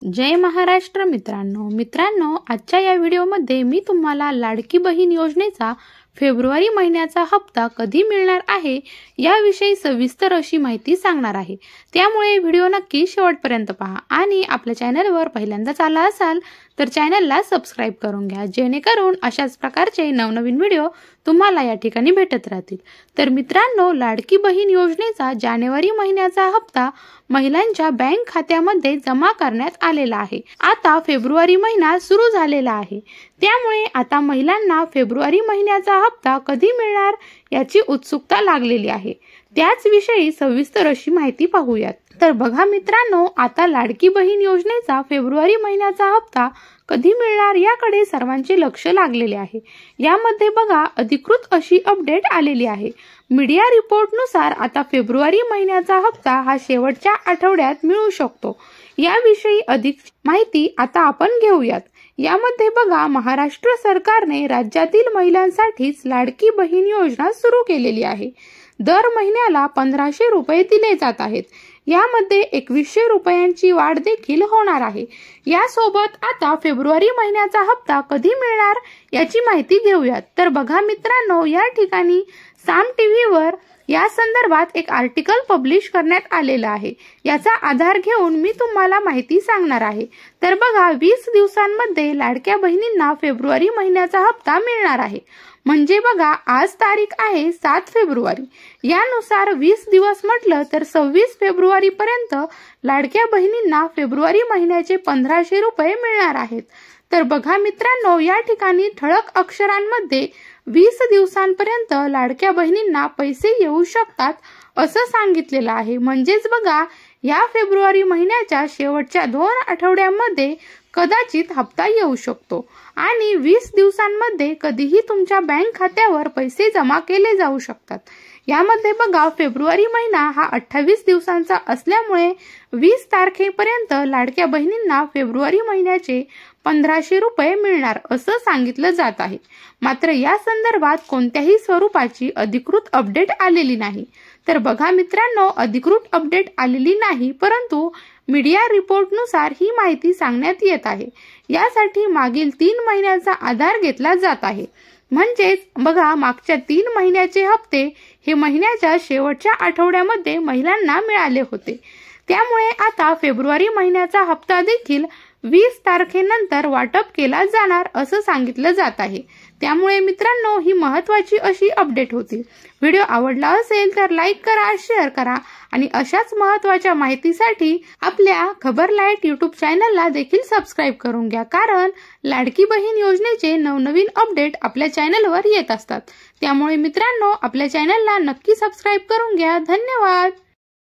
जय महाराष्ट्र मित्रांनो आजच्या या व्हिडिओमध्ये मी तुम्हाला लाडकी बहीण योजनेचा फेब्रुवारी महिन्याचा हप्ता कधी मिळणार आहे याविषयी सविस्तर अशी माहिती सांगणार आहे। त्यामुळे व्हिडिओ नक्की शेवटपर्यंत पहा आणि आपल्या चॅनलवर पहिल्यांदाच आला असाल तर चॅनलला सबस्क्राइब करून घ्या, जेणेकरून अशाच प्रकारचे नवनवीन व्हिडिओ तुम्हाला या ठिकाणी भेटत राहतील। तर मित्रांनो, लाडकी बहीण योजनेचा जानेवारी महिन्याचा हप्ता महिलांच्या बँक खात्यामध्ये जमा करण्यात आलेला आहे। आता फेब्रुवारी महिना सुरू झालेला आहे, त्यामुळे आता महिलांना फेब्रुवारी महिन्याचा हप्ता कधी मिळणार याची उत्सुकता लागलेली आहे। त्याच विषयी सविस्तर अशी माहिती पाहूयात। तर बघा मित्रांनो, आता लाडकी बहीण योजनेचा फेब्रुवारी महिन्याचा हप्ता कधी मिळणार याकडे सर्वांचे लक्ष लागलेले आहे। यामध्ये बघा अधिकृत अशी अपडेट आलेली आहे। मीडिया रिपोर्टनुसार आता फेब्रुवारी महिन्याचा हप्ता हा शेवटच्या आठवड्यात मिळू शकतो। याविषयी अधिक माहिती आता आपण घेऊयात। यामध्ये बघा, महाराष्ट्र सरकारने राज्यातील महिलांसाठीच लाडकी बहीण योजना सुरू केलेली आहे। दर महिन्याला 1500 रुपये दिले जात आहेत। यामध्ये 2100 रुपयांची वाढ देखील होणार आहे। यासोबत आता फेब्रुवारी महिन्याचा हप्ता कधी मिळणार याची माहिती घेऊयात। तर बघा मित्रांनो, या ठिकाणी साम टीव्हीवर या संदर्भात एक आर्टिकल पब्लिश करण्यात आलेला आहे। याचा आधार घेऊन मी तुम्हाला माहिती सांगणार आहे। तर बघा, 20 दिवसांमध्ये लाडक्या बहिणींना फेब्रुवारी महिन्याचा हप्ता मिळणार आहे। म्हणजे बघा, आज तारीख आहे 7 फेब्रुवारी। यानुसार 20 दिवस म्हटलं तर 26 फेब्रुवारी पर्यंत लाडक्या बहिणींना फेब्रुवारी महिन्याचे 1500 रुपये मिळणार आहेत। तर बघा मित्रांनो, या ठिकाणी ठळक अक्षरांमध्ये 20 दिवसांपर्यंत लाडक्या बहिणींना पैसे येऊ शकतात असं सांगितलेलं आहे। म्हणजेच बघा, या फेब्रुवारी महिन्याच्या शेवटच्या 2 आठवड्यांमध्ये कदाचित हप्ता येऊ शकतो आणि 20 दिवसांमध्ये कधीही तुमच्या बँक खात्यावर पैसे जमा केले जाऊ शकतात। यामध्ये बघा, फेब्रुवारी महिना हा 28 दिवसांचा असल्यामुळे 20 तारखेपर्यंत लाडक्या बहिणींना फेब्रुवारी महिन्याचे 1500 रुपये मिळणार असं सांगितलं जात आहे। मात्र या संदर्भात कोणत्याही स्वरूपाची अधिकृत अपडेट आलेली नाही। तर बघा मित्रांनो, अधिकृत अपडेट आलेली नाही, परंतु मीडिया रिपोर्टनुसार ही माहिती सांगण्यात येत आहे। यासाठी मागील 3 महिन्याचा आधार घेतला जात आहे। म्हणजेच बघा, मागच्या 3 महिन्याचे हप्ते हे महिन्याच्या शेवटच्या आठवड्यामध्ये महिलांना मिळाले होते। त्यामुळे आता फेब्रुवारी महिन्याचा हप्ता देखील 20 तारखेनंतर वाटप केला जाणार असं सांगितलं जात आहे। त्यामुळे मित्रांनो, ही महत्त्वाची अशी अपडेट होती। व्हिडिओ आवडला असेल तर लाईक करा, शेअर करा आणि अशाच महत्त्वाच्या माहितीसाठी आपल्या खबर लाईट यूट्यूब चॅनलला देखील सबस्क्राइब करून घ्या, कारण लाडकी बहीण योजनेचे नवनवीन अपडेट आपल्या चॅनलवर येत असतात। त्यामुळे मित्रांनो, आपल्या चॅनलला नक्की सबस्क्राइब करून घ्या। धन्यवाद।